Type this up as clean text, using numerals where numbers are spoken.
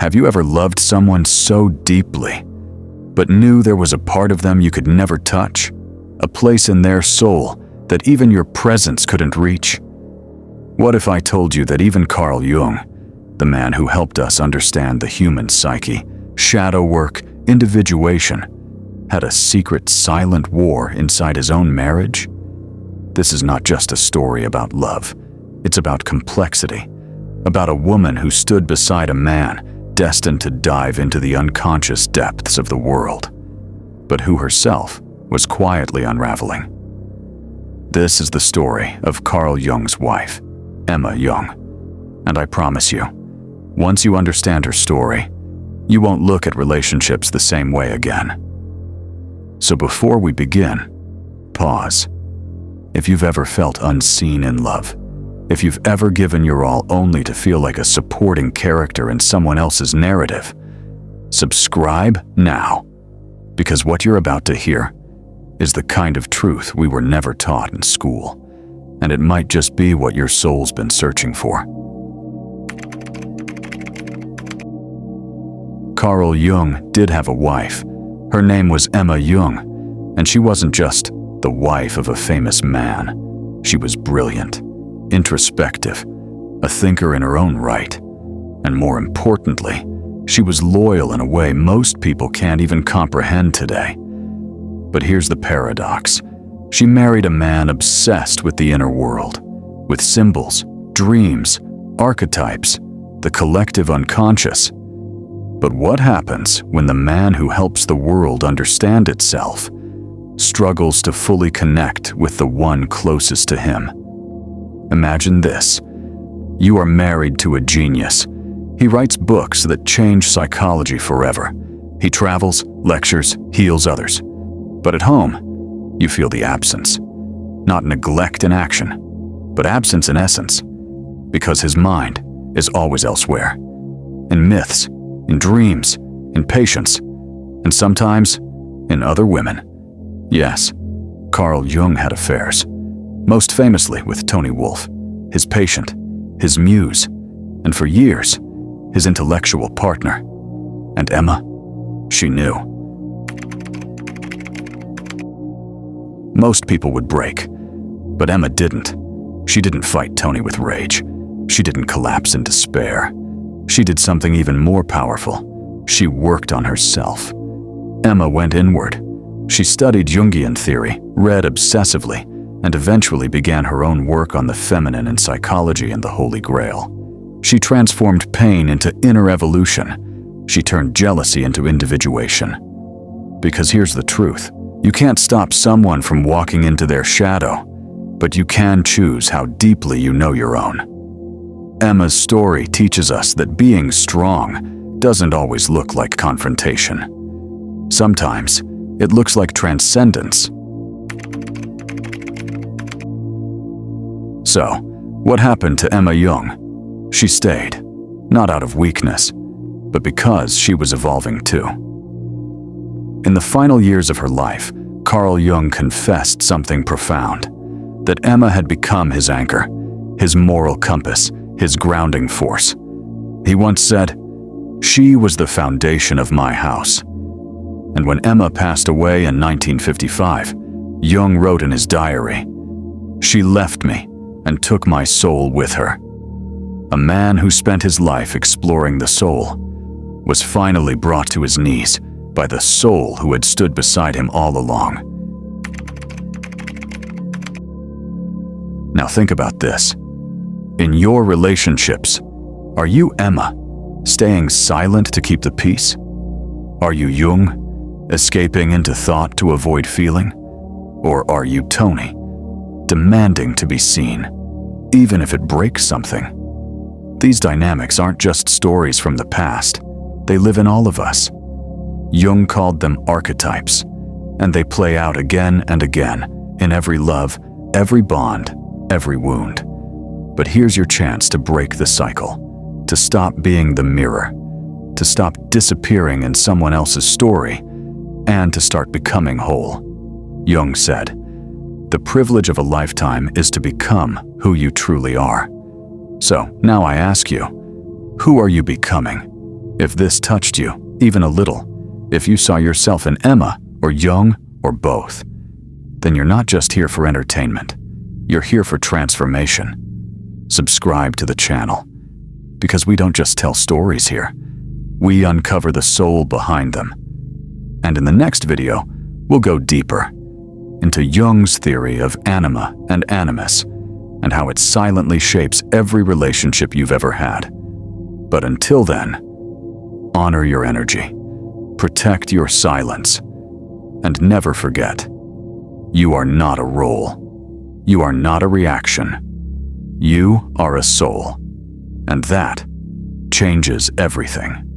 Have you ever loved someone so deeply, but knew there was a part of them you could never touch? A place in their soul that even your presence couldn't reach? What if I told you that even Carl Jung, the man who helped us understand the human psyche, shadow work, individuation, had a secret, silent war inside his own marriage? This is not just a story about love. It's about complexity, about a woman who stood beside a man destined to dive into the unconscious depths of the world, but who herself was quietly unraveling. This is the story of Carl Jung's wife, Emma Jung. And I promise you, once you understand her story, you won't look at relationships the same way again. So before we begin, pause. If you've ever felt unseen in love, if you've ever given your all only to feel like a supporting character in someone else's narrative, subscribe now, because what you're about to hear is the kind of truth we were never taught in school, and it might just be what your soul's been searching for. Carl Jung did have a wife. Her name was Emma Jung, and she wasn't just the wife of a famous man. She was brilliant, introspective, a thinker in her own right, and more importantly, she was loyal in a way most people can't even comprehend today. But here's the paradox. She married a man obsessed with the inner world, with symbols, dreams, archetypes, the collective unconscious. But what happens when the man who helps the world understand itself struggles to fully connect with the one closest to him? Imagine this. You are married to a genius. He writes books that change psychology forever. He travels, lectures, heals others. But at home, you feel the absence. Not neglect in action, but absence in essence. Because his mind is always elsewhere. In myths, in dreams, in patience, and sometimes in other women. Yes, Carl Jung had affairs. Most famously with Toni Wolff, his patient, his muse, and for years, his intellectual partner. And Emma, she knew. Most people would break, but Emma didn't. She didn't fight Toni with rage. She didn't collapse in despair. She did something even more powerful. She worked on herself. Emma went inward. She studied Jungian theory, read obsessively, and eventually began her own work on the feminine in psychology and the Holy Grail. She transformed pain into inner evolution. She turned jealousy into individuation. Because here's the truth. You can't stop someone from walking into their shadow, but you can choose how deeply you know your own. Emma's story teaches us that being strong doesn't always look like confrontation. Sometimes it looks like transcendence. So, what happened to Emma Jung? She stayed, not out of weakness, but because she was evolving too. In the final years of her life, Carl Jung confessed something profound, that Emma had become his anchor, his moral compass, his grounding force. He once said, "She was the foundation of my house." And when Emma passed away in 1955, Jung wrote in his diary, "She left me and took my soul with her." A man who spent his life exploring the soul was finally brought to his knees by the soul who had stood beside him all along. Now think about this. In your relationships, are you Emma, staying silent to keep the peace? Are you Jung, escaping into thought to avoid feeling? Or are you Toni, demanding to be seen, even if it breaks something? These dynamics aren't just stories from the past. They live in all of us. Jung called them archetypes, and they play out again and again in every love, every bond, every wound. But here's your chance to break the cycle, to stop being the mirror, to stop disappearing in someone else's story, and to start becoming whole. Jung said, "The privilege of a lifetime is to become who you truly are." So now I ask you, who are you becoming? If this touched you, even a little, if you saw yourself in Emma or Jung or both, then you're not just here for entertainment. You're here for transformation. Subscribe to the channel, because we don't just tell stories here. We uncover the soul behind them. And in the next video, we'll go deeper into Jung's theory of anima and animus, and how it silently shapes every relationship you've ever had. But until then, honor your energy, protect your silence, and never forget, you are not a role. You are not a reaction. You are a soul. And that changes everything.